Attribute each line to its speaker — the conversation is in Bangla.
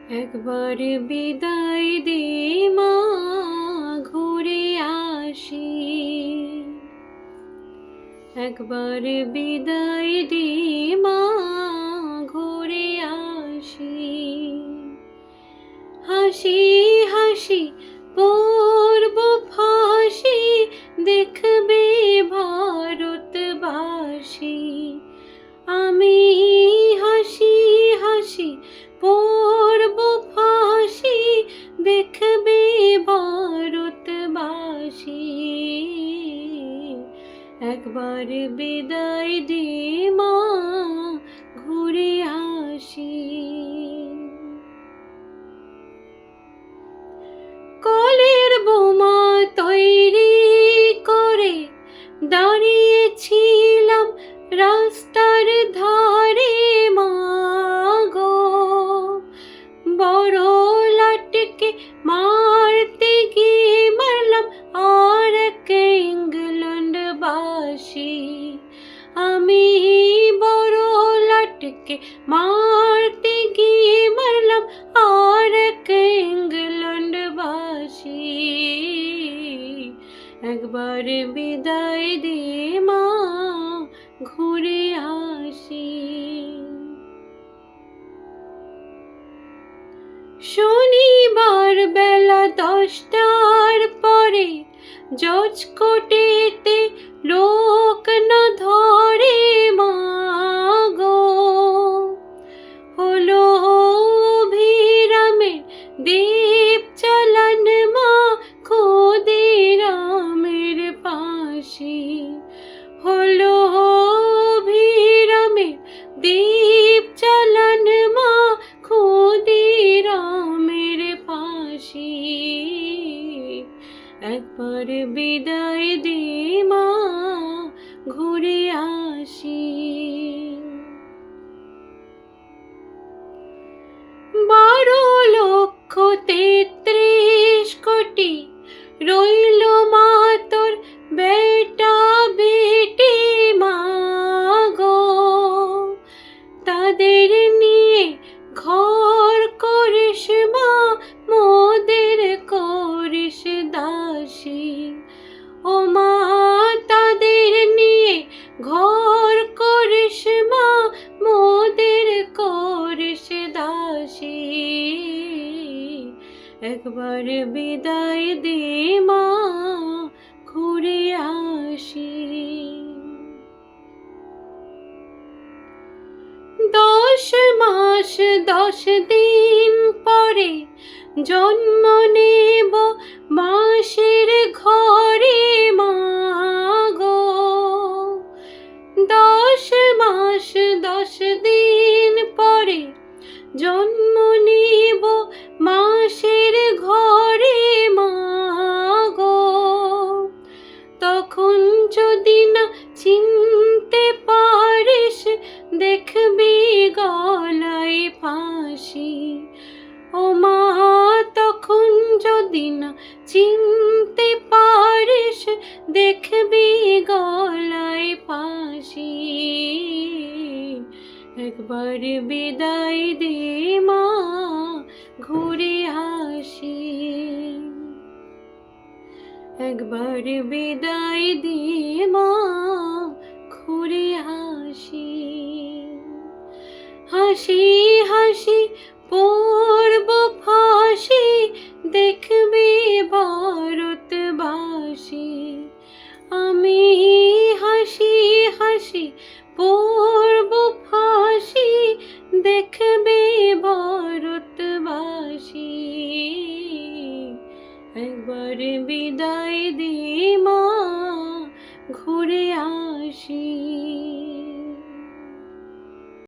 Speaker 1: একবার বিদায় দে মা, ঘুরে আসি। একবার বিদায় দে মা, ঘুরে আসি। হাসি হাসি পূর্ব ফাঁসি, দেখবে ভারতবাসী। আমি হাসি হাসি পূর্ব ফাঁসি, দেখবে ভারতবাসী। একবার বিদায় দে মা, ঘুরে আসি। কলের বোমা তৈরি করে দাঁড়িয়েছিলাম রাস্তার ধারে মা গো। বড় লাটকে মারতে গিয়ে মারলাম আর এক ইংল্যান্ডবাসী। আমি বড় লাটকে মারতে গিয়ে মারলাম আর এক ইংল্যান্ডবাসী। একবার বিদায় দে মা, ঘুরে আসি। শনিবার বেলা 10টার পরে জজ কোর্টেতে লোক না ধরে মা গো। হলো অভিরামের দীপ চালান মা, ক্ষুদিরামের ফাঁসি। হলো অভিরামের দীপ চালান মা, ক্ষুদিরামের ফাঁসি। একবার বিদায় দে মা, ঘুরে আসি। 12,33,000,000,000 রইল মা তোর বেটা বেটি মা গো। তাদের নিয়ে ঘর করিস মা, মোদের করিস দাসী। ও মা তাদের নিয়ে ঘর করিস মা, মোদের করিস দাসী। একবার বিদায় দে মা, ঘুরে আসি। 10 মাস 10 দিন পরে জন্ম নেব মাসের ঘরে মা গো। 10 মাস 10 দিন পরে জন্ম নেব মাসের ঘরে মা গো। তখন যদি না চিনতে পারিস, দেখবি গলায় ফাঁসি। ও মা তখন যদি না চিনতে পারিস, দেখবি গলায় ফাঁসি। একবার বিদায় দে মা, ঘুরে আসি। একবার বিদায় দে মা, ঘুরে আসি। হাসি হাসি পূর্ব ফাঁসি, দেখবে ভারতবাসী। আমি হাসি হাসি পূর্ব ফাঁসি, দেখবে ভারতবাসী। একবার বিদায় দে মা, ঘুরে আসি।